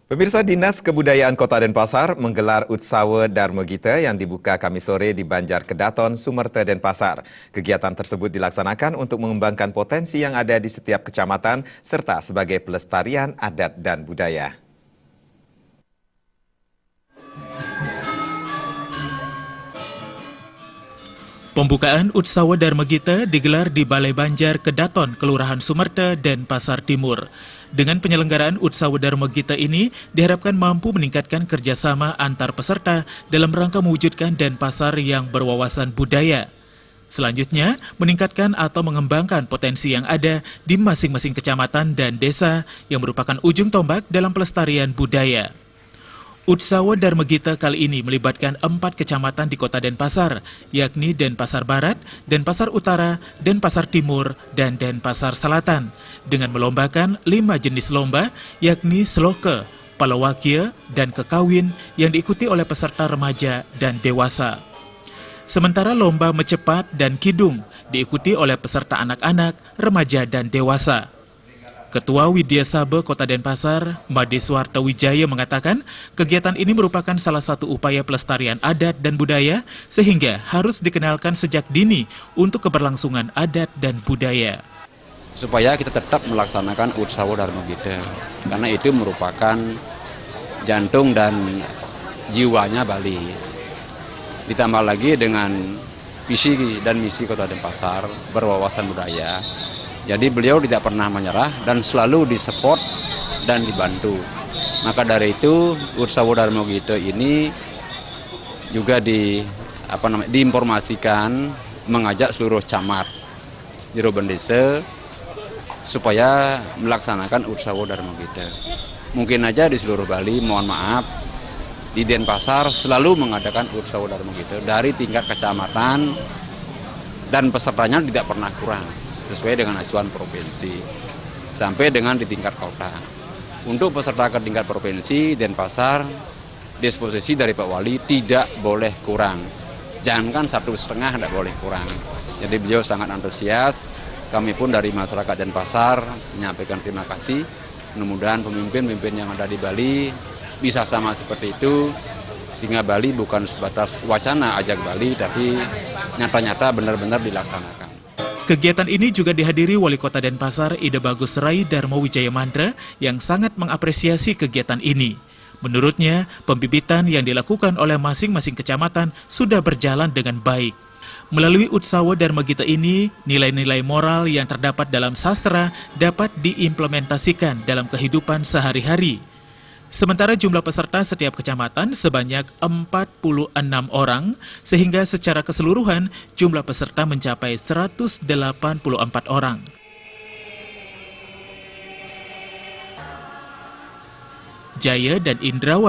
Pemirsa, Dinas Kebudayaan Kota Denpasar menggelar Utsawa Dharma Gita yang dibuka Kamis sore di Banjar Kedaton, Sumerta, Denpasar. Kegiatan tersebut dilaksanakan untuk mengembangkan potensi yang ada di setiap kecamatan serta sebagai pelestarian adat dan budaya. Pembukaan Utsawa Dharma Gita digelar di Balai Banjar Kedaton, Kelurahan Sumerta, Denpasar Timur. Dengan penyelenggaraan Utsawa Dharma Gita ini diharapkan mampu meningkatkan kerjasama antar peserta dalam rangka mewujudkan Denpasar yang berwawasan budaya. Selanjutnya, meningkatkan atau mengembangkan potensi yang ada di masing-masing kecamatan dan desa yang merupakan ujung tombak dalam pelestarian budaya. Utsawa Dharma Gita kali ini melibatkan 4 kecamatan di kota Denpasar, yakni Denpasar Barat, Denpasar Utara, Denpasar Timur, dan Denpasar Selatan, dengan melombakan 5 jenis lomba, yakni Sloke, Palawakia, dan Kekawin yang diikuti oleh peserta remaja dan dewasa. Sementara lomba Mecepat dan Kidung diikuti oleh peserta anak-anak, remaja, dan dewasa. Ketua Widya Sabe Kota Denpasar, Made Suwarta Wijaya mengatakan kegiatan ini merupakan salah satu upaya pelestarian adat dan budaya sehingga harus dikenalkan sejak dini untuk keberlangsungan adat dan budaya. Supaya kita tetap melaksanakan Utsawa Dharma Gita, karena itu merupakan jantung dan jiwanya Bali. Ditambah lagi dengan visi dan misi Kota Denpasar berwawasan budaya. Jadi beliau tidak pernah menyerah dan selalu disupport dan dibantu. Maka dari itu Utsawa Dharma Gita ini juga diinformasikan, mengajak seluruh camat di Ruben Desa supaya melaksanakan Utsawa Dharma Gita. Mungkin aja di seluruh Bali, mohon maaf, di Denpasar selalu mengadakan Utsawa Dharma Gita dari tingkat kecamatan dan pesertanya tidak pernah kurang, sesuai dengan acuan provinsi, sampai dengan di tingkat kota. Untuk peserta ke tingkat provinsi, Denpasar, disposisi dari Pak Wali tidak boleh kurang. Jangankan 1,5 tidak boleh kurang. Jadi beliau sangat antusias, kami pun dari masyarakat Denpasar menyampaikan terima kasih. Mudah-mudahan pemimpin-pemimpin yang ada di Bali bisa sama seperti itu, sehingga Bali bukan sebatas wacana ajak Bali, tapi nyata-nyata benar-benar dilaksanakan. Kegiatan ini juga dihadiri Wali Kota Denpasar Ida Bagus Rai Darmo Wijaya Mandra yang sangat mengapresiasi kegiatan ini. Menurutnya, pembibitan yang dilakukan oleh masing-masing kecamatan sudah berjalan dengan baik. Melalui Utsawa Dharma Gita ini, nilai-nilai moral yang terdapat dalam sastra dapat diimplementasikan dalam kehidupan sehari-hari. Sementara jumlah peserta setiap kecamatan sebanyak 46 orang, sehingga secara keseluruhan jumlah peserta mencapai 184 orang. Jaya dan Indra